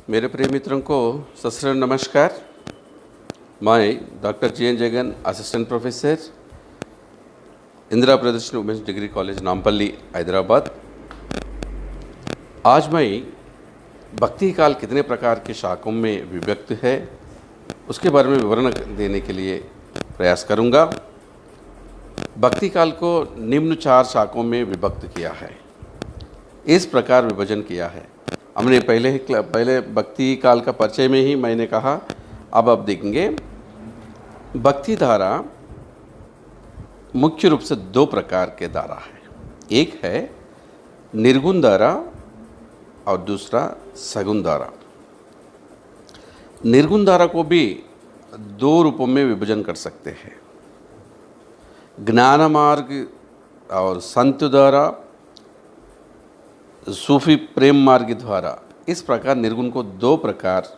मेरे प्रिय मित्रों को सत नमस्कार। मैं doctor G N. Jagan, assistant professor, Indira Priyadarshini women's degree college Nampally, Hyderabad. आज मैं भक्ति काल कितने प्रकार के शाखों में विभक्त है उसके बारे में विवरण देने के लिए प्रयास करूंगा। भक्ति काल को निम्न 4 शाखों में विभक्त किया है, इस प्रकार विभाजन किया है। हमने पहले भक्ति काल का परिचय में ही मैंने कहा, अब देखेंगे। भक्ति धारा मुख्य रूप से 2 प्रकार के धारा है। एक है निर्गुण धारा और दूसरा सगुण धारा। निर्गुण धारा को भी 2 रूपों में विभाजन कर सकते हैं, ज्ञान मार्ग और संत धारा, सूफी प्रेम मार्ग द्वारा। इस प्रकार निर्गुण को 2 प्रकार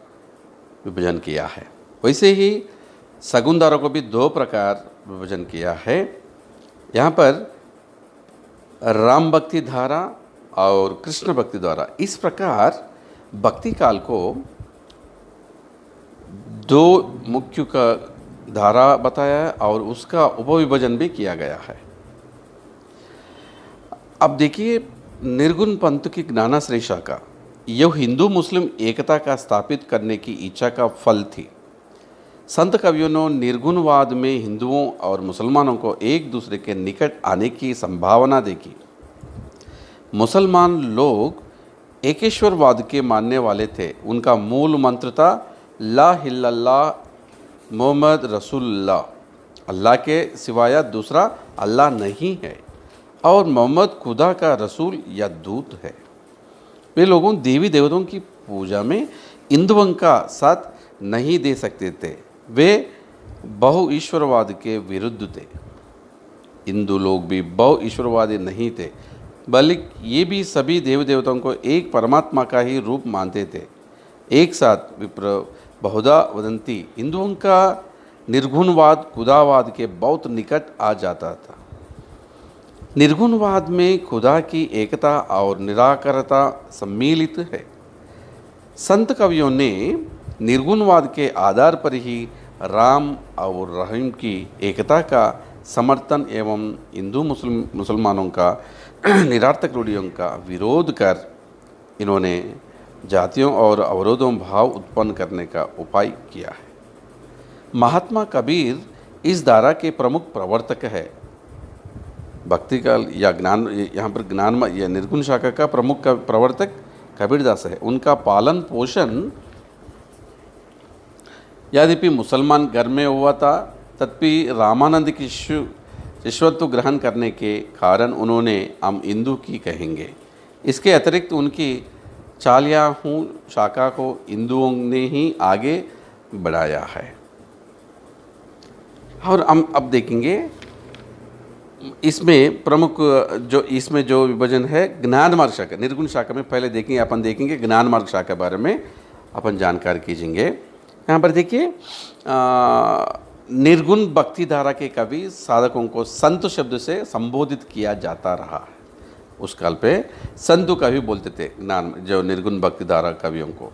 विभाजन किया है। वैसे ही सगुण धारा को भी 2 प्रकार विभाजन किया है। यहाँ पर राम भक्ति धारा और कृष्ण भक्ति धारा, इस प्रकार भक्ति काल को 2 मुख्य का धारा बताया है और उसका उपविभाजन भी किया गया है। अब देखिए, निर्गुण पंथ की ज्ञानाश्रय शाखा यह हिंदू मुस्लिम एकता का स्थापित करने की इच्छा का फल थी। संत कवियों ने निर्गुणवाद में हिंदुओं और मुसलमानों को एक दूसरे के निकट आने की संभावना देखी। मुसलमान लोग एकेश्वरवाद के मानने वाले थे। उनका मूल मंत्र था ला इल्लल्लाह मोहम्मद रसूलुल्लाह, अल्लाह के सिवाय दूसरा अल्लाह नहीं है और मोहम्मद खुदा का रसूल या दूत है। वे लोगों देवी देवताओं की पूजा में हिंदुओं का साथ नहीं दे सकते थे। वे बहु ईश्वरवाद के विरुद्ध थे। हिंदू लोग भी बहु ईश्वरवादी नहीं थे, बल्कि ये भी सभी देवी देवताओं को एक परमात्मा का ही रूप मानते थे। एक साथ विप्र बहुधा वदंती, हिंदुओं का निर्गुणवाद खुदावाद के बहुत निकट आ जाता था। निर्गुणवाद में खुदा की एकता और निराकारता सम्मिलित है। संत कवियों ने निर्गुणवाद के आधार पर ही राम और रहीम की एकता का समर्थन एवं हिंदू मुसलमानों का निरार्थक रूढ़ियों का विरोध कर इन्होंने जातियों और अवरोधों भाव उत्पन्न करने का उपाय किया है। महात्मा कबीर इस धारा के प्रमुख प्रवर्तक है। भक्ति काल या ज्ञान, यहाँ पर ज्ञान या निर्गुण शाखा का प्रमुख प्रवर्तक कबीरदास है। उनका पालन पोषण यद्यपि मुसलमान घर में हुआ था, तथापि रामानंद की शिष्यत्व ग्रहण करने के कारण उन्होंने हम हिंदू की कहेंगे। इसके अतिरिक्त उनकी चालियाहू शाखा को हिंदुओं ने ही आगे बढ़ाया है। और हम अब देखेंगे इसमें प्रमुख जो विभाजन है ज्ञान मार्ग शाखा। निर्गुण शाखा में पहले देखेंगे ज्ञान मार्ग शाखा के बारे में अपन जानकारी कीजिएंगे। यहाँ पर देखिए, निर्गुण भक्ति धारा के कवि साधकों को संत शब्द से संबोधित किया जाता रहा है। उस काल पे संत कवि बोलते थे जो निर्गुण भक्ति धारा कवियों को।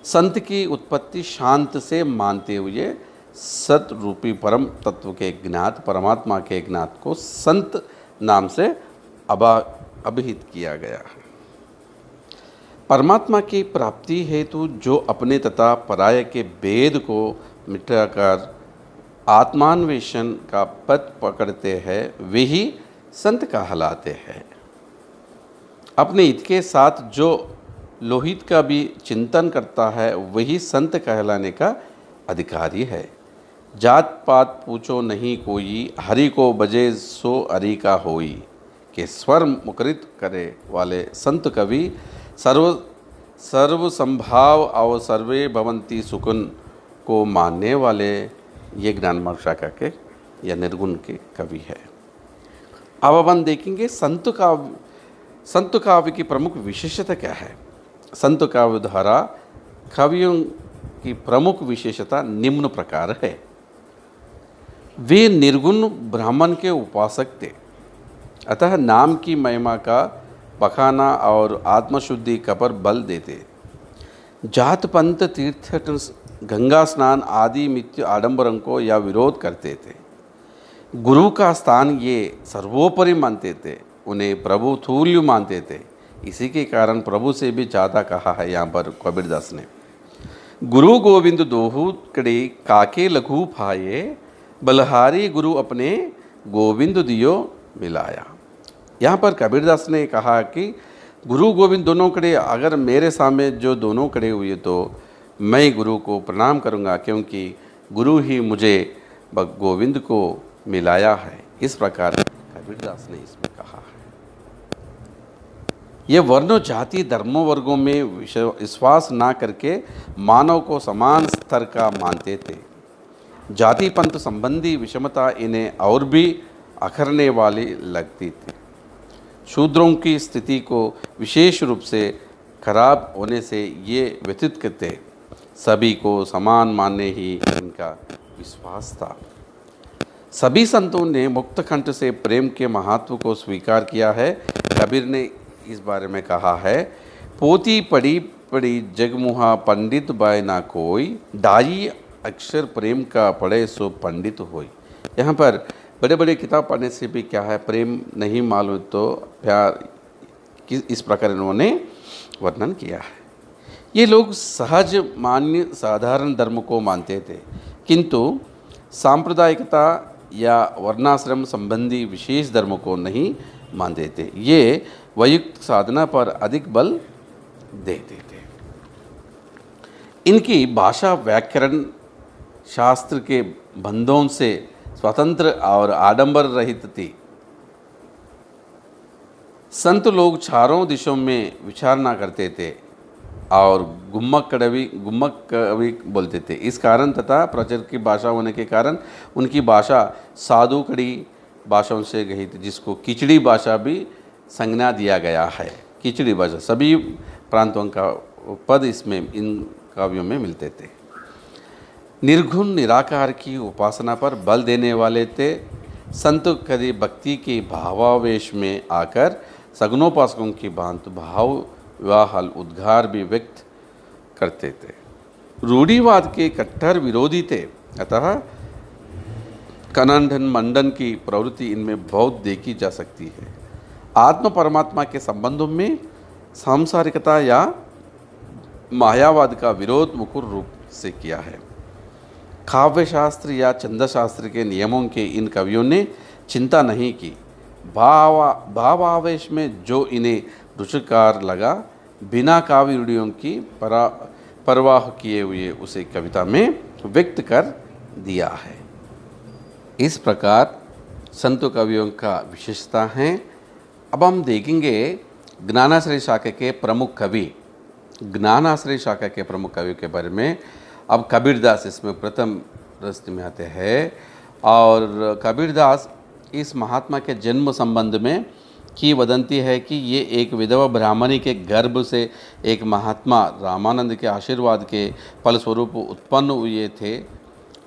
संत की उत्पत्ति शांत से मानते हुए सत रूपी परम तत्व के ज्ञात परमात्मा के ज्ञात को संत नाम से अभिहित किया गया है। परमात्मा की प्राप्ति हेतु जो अपने तथा पराये के भेद को मिटाकर आत्मान्वेषण का पथ पकड़ते हैं वे ही संत कहलाते हैं। अपने हित के साथ जो लोहित का भी चिंतन करता है वही संत कहलाने का अधिकारी है। जात पात पूछो नहीं कोई, हरि को बजे सो हरि का होई के स्वर मुखरित करे वाले संत कवि सर्व संभाव और सर्वे भवंती सुकुन को मानने वाले ये ज्ञान मार्ग शाखा के या निर्गुण के कवि है। अब अपन देखेंगे संत काव्य की प्रमुख विशेषता क्या है। संत काव्य धारा कवियों की प्रमुख विशेषता निम्न प्रकार है। वे निर्गुण ब्राह्मण के उपासक थे, अतः नाम की महिमा का बखाना और आत्मशुद्धि का पर बल देते। जात पंथ तीर्थ गंगा स्नान आदि मित्य आडंबरों को या विरोध करते थे। गुरु का स्थान ये सर्वोपरि मानते थे, उन्हें प्रभु तुल्य मानते थे। इसी के कारण प्रभु से भी ज़्यादा कहा है यहाँ पर कबीरदास ने। गुरु गोविंद दोहू कड़े काके लघु फाये, बलहारी गुरु अपने गोविंद दियो मिलाया। यहाँ पर कबीरदास ने कहा कि गुरु गोविंद दोनों कड़े, अगर मेरे सामने जो दोनों खड़े हुए तो मैं गुरु को प्रणाम करूँगा, क्योंकि गुरु ही मुझे गोविंद को मिलाया है। इस प्रकार कबीरदास ने इसमें कहा है। ये वर्ण जाति धर्मों वर्गों में विश्वास ना करके मानव को समान स्तर का मानते थे। जाति पंथ संबंधी विषमता इन्हें और भी अखरने वाली लगती थी। शूद्रों की स्थिति को विशेष रूप से खराब होने से ये व्यतीत करते, सभी को समान मानने ही इनका विश्वास था। सभी संतों ने मुक्त कंठ से प्रेम के महत्व को स्वीकार किया है। कबीर ने इस बारे में कहा है, पोती पड़ी पड़ी जगमुहा पंडित बाय ना कोई, डाई अक्षर प्रेम का पढ़े सो पंडित होई। यहाँ पर बड़े बड़े किताब पढ़ने से भी क्या है, प्रेम नहीं मालूम तो प्यार, इस प्रकार इन्होंने वर्णन किया है। ये लोग सहज मान्य साधारण धर्म को मानते थे, किंतु सांप्रदायिकता या वर्णाश्रम संबंधी विशेष धर्म को नहीं मानते थे। ये वयुक्त साधना पर अधिक बल देते थे। इनकी भाषा व्याकरण शास्त्र के बंधों से स्वतंत्र और आडंबर रहित थी। संत लोग चारों दिशों में विचारना करते थे और गुम्मक कवि बोलते थे। इस कारण तथा प्रचर की भाषा होने के कारण उनकी भाषा साधु कड़ी भाषाओं से गई थी, जिसको खिचड़ी भाषा भी संज्ञा दिया गया है। खिचड़ी भाषा सभी प्रांतों का पद इसमें इन काव्यों में मिलते थे। निर्गुण निराकार की उपासना पर बल देने वाले थे। संत कभी भक्ति के भावावेश में आकर सगुणोपासकों की भांति भाव विवाह उद्गार भी व्यक्त करते थे। रूढ़िवाद के कट्टर विरोधी थे, अतः खनन मंडन की प्रवृत्ति इनमें बहुत देखी जा सकती है। आत्म परमात्मा के संबंधों में सांसारिकता या मायावाद का विरोध मुकुर रूप से किया है। काव्य शास्त्र या छंदशास्त्र के नियमों के इन कवियों ने चिंता नहीं की। भावावेश में जो इन्हें रुचिकार लगा, बिना काव्य रूढ़ियों की परवाह किए हुए उसे कविता में व्यक्त कर दिया है। इस प्रकार संत कवियों का विशेषता है। अब हम देखेंगे ज्ञानाश्रय शाखा के प्रमुख कवि। ज्ञानाश्रय शाखा के प्रमुख कवियों के बारे में अब कबीरदास इसमें प्रथम रस्ते में आते हैं। और कबीरदास इस महात्मा के जन्म संबंध में की वदंती है कि ये एक विधवा ब्राह्मणी के गर्भ से एक महात्मा रामानंद के आशीर्वाद के फलस्वरूप उत्पन्न हुए थे।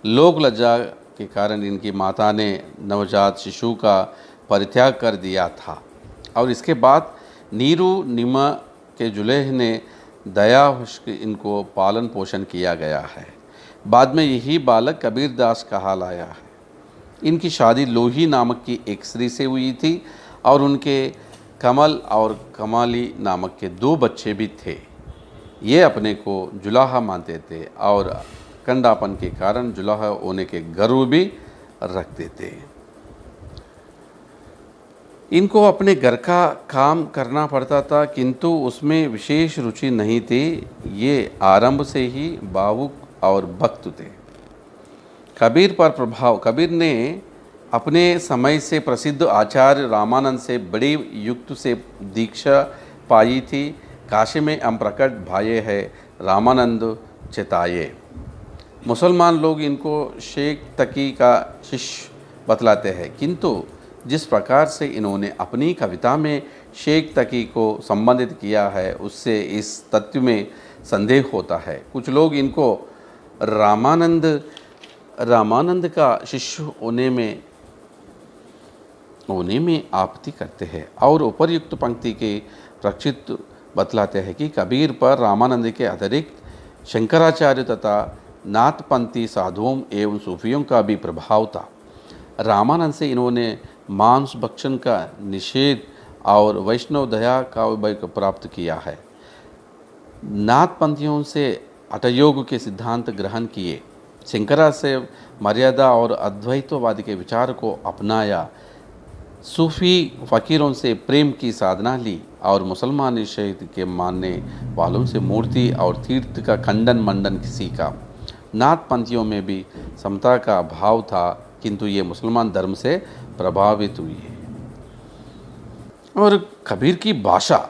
लोक लज्जा के कारण इनकी माता ने नवजात शिशु का परित्याग कर दिया था और इसके बाद नीरू निमा के जुलेह ने दयावश इनको पालन पोषण किया गया है। बाद में यही बालक कबीरदास कहलाया है। इनकी शादी लोही नामक की एक स्त्री से हुई थी और उनके कमल और कमाली नामक के 2 बच्चे भी थे। ये अपने को जुलाहा मानते थे और कंडापन के कारण जुलाहा होने के गर्व भी रखते थे। इनको अपने घर का काम करना पड़ता था, किंतु उसमें विशेष रुचि नहीं थी। ये आरंभ से ही भावुक और भक्त थे। कबीर पर प्रभाव। कबीर ने अपने समय से प्रसिद्ध आचार्य रामानंद से बड़ी युक्त से दीक्षा पाई थी। काशी में हम प्रकट भाये है रामानंद चेताये। मुसलमान लोग इनको शेख तकी का शिष्य बतलाते हैं, किंतु जिस प्रकार से इन्होंने अपनी कविता में शेख तकी को संबंधित किया है उससे इस तथ्य में संदेह होता है। कुछ लोग इनको रामानंद का शिष्य होने में आपत्ति करते हैं और उपर्युक्त पंक्ति के प्रक्षित बतलाते हैं कि कबीर पर रामानंद के अतिरिक्त शंकराचार्य तथा नाथपंथी साधुओं एवं सूफियों का भी प्रभाव था। रामानंद से इन्होंने मांस भक्षण का निषेध और वैष्णव दया का विवेक प्राप्त किया है। नाथपंथियों से हठयोग के सिद्धांत ग्रहण किए, शंकरा से मर्यादा और अद्वैतवादी के विचार को अपनाया, सूफी फ़कीरों से प्रेम की साधना ली और मुसलमान ईसाई के मानने वालों से मूर्ति और तीर्थ का खंडन मंडन सीखा। नाथपंथियों में भी समता का भाव था, किंतु ये मुसलमान धर्म से प्रभावित हुई है। और कबीर की भाषा,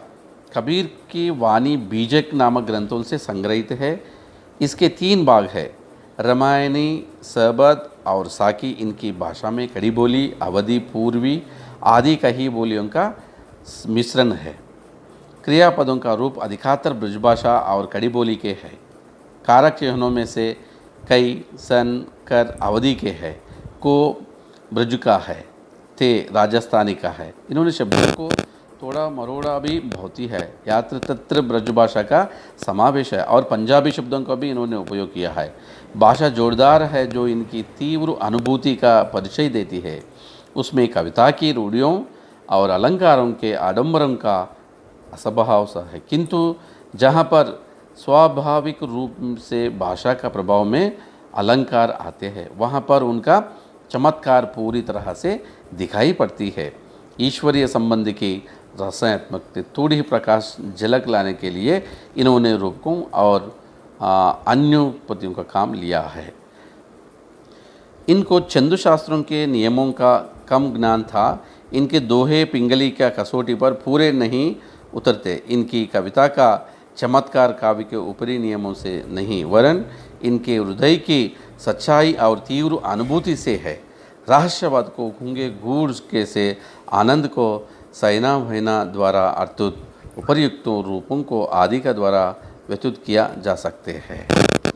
कबीर की वाणी बीजक नामक ग्रंथों से संग्रहित है। इसके 3 भाग है, रामायणी, सरबत और साकी। इनकी भाषा में खड़ी बोली, अवधी, पूर्वी आदि कही बोलियों का मिश्रण है। क्रियापदों का रूप अधिकातर ब्रजभाषा और खड़ी बोली के है। कारक चिन्हों में से कई सन, कर अवधि के है, को ब्रज का है, थे राजस्थानी का है। इन्होंने शब्दों को थोड़ा मरोड़ा भी बहुत ही है। यात्र तत्र ब्रजभाषा का समावेश है और पंजाबी शब्दों का भी इन्होंने उपयोग किया है। भाषा जोरदार है जो इनकी तीव्र अनुभूति का परिचय देती है। उसमें कविता की रूढ़ियों और अलंकारों के आडंबरों का असभाव सा है, किंतु जहाँ पर स्वाभाविक रूप से भाषा का प्रभाव में अलंकार आते हैं, वहाँ पर उनका चमत्कार पूरी तरह से दिखाई पड़ती है। ईश्वरीय संबंध की रसात्मक थोड़ी प्रकाश झलक लाने के लिए इन्होंने रूपकों और अन्योपतियों का काम लिया है। इनको छंद शास्त्रों के नियमों का कम ज्ञान था। इनके दोहे पिंगली का कसौटी पर पूरे नहीं उतरते। इनकी कविता का चमत्कार काव्य के ऊपरी नियमों से नहीं, वरन इनके हृदय की सच्चाई और तीव्र अनुभूति से है। रहस्यवाद को गूंगे गूढ़ के से आनंद को सैना भैना द्वारा अर्थुत उपर्युक्तों रूपों को आदि का द्वारा व्यतीत किया जा सकते हैं।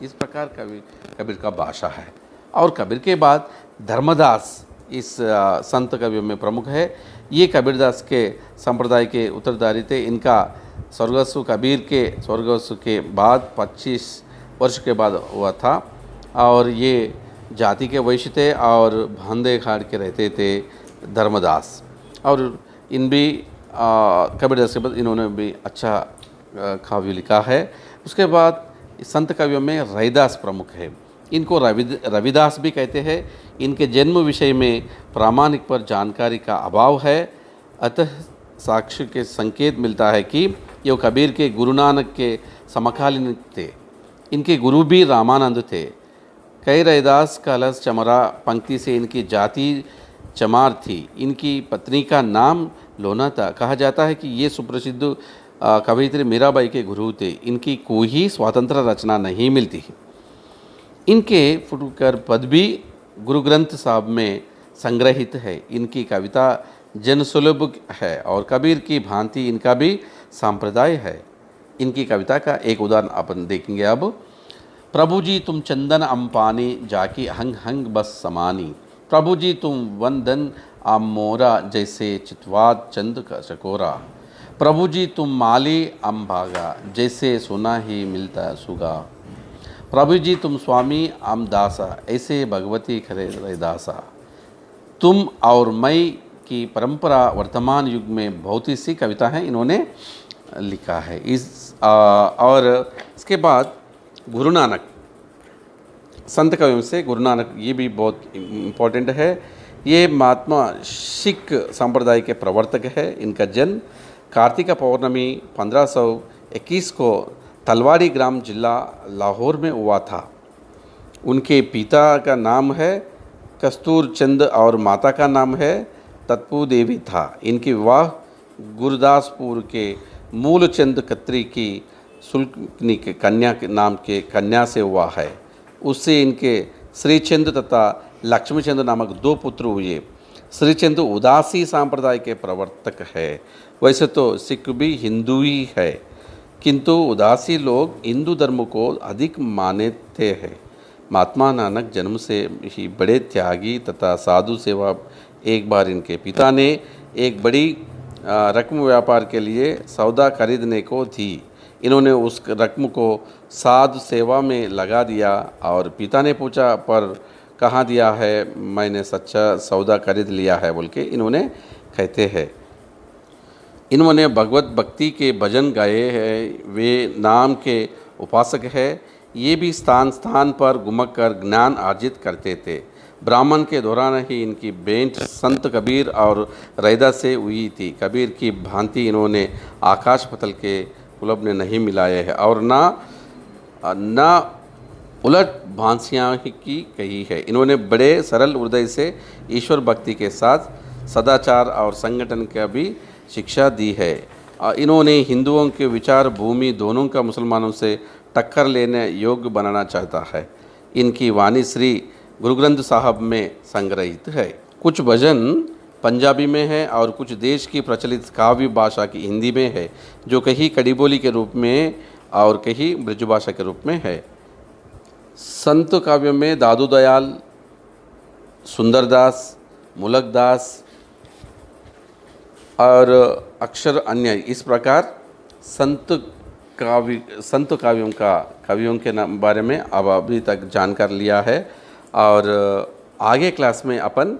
इस प्रकार कबीर का भाषा है। और कबीर के बाद धर्मदास इस संत कवियों में प्रमुख है। ये कबीरदास के संप्रदाय के उत्तरदारी थे। इनका स्वर्गस्व कबीर के स्वर्गस्व के बाद 25 वर्ष के बाद हुआ था और ये जाति के वैश्य थे और भांदेखाड़ के रहते थे धर्मदास। और इन भी कबीरदास के बाद इन्होंने भी अच्छा काव्य लिखा है। उसके बाद संत कवियों में रविदास प्रमुख है। इनको रविदास भी कहते हैं। इनके जन्म विषय में प्रामाणिक पर जानकारी का अभाव है, अतः साक्ष्य के संकेत मिलता है कि ये कबीर के गुरु नानक के समकालीन थे। इनके गुरु भी रामानंद थे। कई रविदास कलश चमरा पंक्ति से इनकी जाति चमार थी। इनकी पत्नी का नाम लोना था। कहा जाता है कि ये सुप्रसिद्ध कवयित्री मीराबाई के गुरु थे। इनकी कोई स्वतंत्र रचना नहीं मिलती। इनके फुटकर पद भी गुरु ग्रंथ साहब में संग्रहित है। इनकी कविता जनसुलभ है और कबीर की भांति इनका भी संप्रदाय है। इनकी कविता का एक उदाहरण अपन देखेंगे अब। प्रभु जी तुम चंदन अम्पानी, जाकी हंग हंग बस समानी। प्रभु जी तुम वंदन आम मोरा, जैसे चितवाद चंद का चकोरा। प्रभु जी तुम माली अम भागा, जैसे सोना ही मिलता सुगा। प्रभु जी तुम स्वामी आम दासा, ऐसे भगवती खरे रैदासा। तुम और मैं की परंपरा वर्तमान युग में बहुत ही सी कविता हैं इन्होंने लिखा है। और इसके बाद गुरु नानक, संत कवियों से गुरु नानक ये भी बहुत इम्पोर्टेंट है। ये महात्मा सिख संप्रदाय के प्रवर्तक है। इनका जन्म कार्तिक पौर्णमी 1521 को तलवाड़ी ग्राम जिला लाहौर में हुआ था। उनके पिता का नाम है कस्तूर चंद और माता का नाम है तत्पू देवी था। इनकी विवाह गुरदासपुर के मूलचंद खत्री की सुल्कनी के कन्या के नाम के कन्या से हुआ है। उससे इनके श्रीचंद तथा लक्ष्मीचंद नामक 2 पुत्र हुए। श्रीचंद उदासी संप्रदाय के प्रवर्तक है। वैसे तो सिख भी हिंदू ही है, किंतु उदासी लोग हिंदू धर्म को अधिक मानते हैं। महात्मा नानक जन्म से ही बड़े त्यागी तथा साधु सेवा। एक बार इनके पिता ने एक बड़ी रकम व्यापार के लिए सौदा खरीदने को दी। इन्होंने उस रकम को साधु सेवा में लगा दिया और पिता ने पूछा पर कहाँ दिया है, मैंने सच्चा सौदा खरीद लिया है बोल के इन्होंने कहते हैं। इन्होंने भगवत भक्ति के भजन गाए हैं, वे नाम के उपासक है। ये भी स्थान स्थान पर घुमक कर ज्ञान अर्जित करते थे। ब्राह्मण के दौरान ही इनकी भेंट संत कबीर और रैदास से हुई थी। कबीर की भांति इन्होंने आकाश पतल के कुलब ने नहीं मिलाए हैं और ना उलट भांसियाँ की कही है। इन्होंने बड़े सरल हृदय से ईश्वर भक्ति के साथ सदाचार और संगठन का भी शिक्षा दी है। इन्होंने हिंदुओं के विचार भूमि दोनों का मुसलमानों से टक्कर लेने योग्य बनाना चाहता है। इनकी वाणी श्री गुरु ग्रंथ साहब में संग्रहित है। कुछ भजन पंजाबी में है और कुछ देश की प्रचलित काव्य भाषा की हिंदी में है, जो कहीं कड़ी बोली के रूप में और कहीं ब्रजभाषा के रूप में है। संत काव्यों में दादू दयाल, सुंदरदास, मुलकदास और अक्षर अन्य, इस प्रकार संत कवियों के नाम बारे में अब अभी तक जानकार लिया है। और आगे क्लास में अपन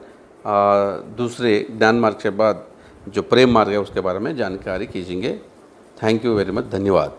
दूसरे ज्ञान मार्ग के बाद जो प्रेम मार्ग है उसके बारे में जानकारी कीजिएंगे। थैंक यू वेरी मच, धन्यवाद।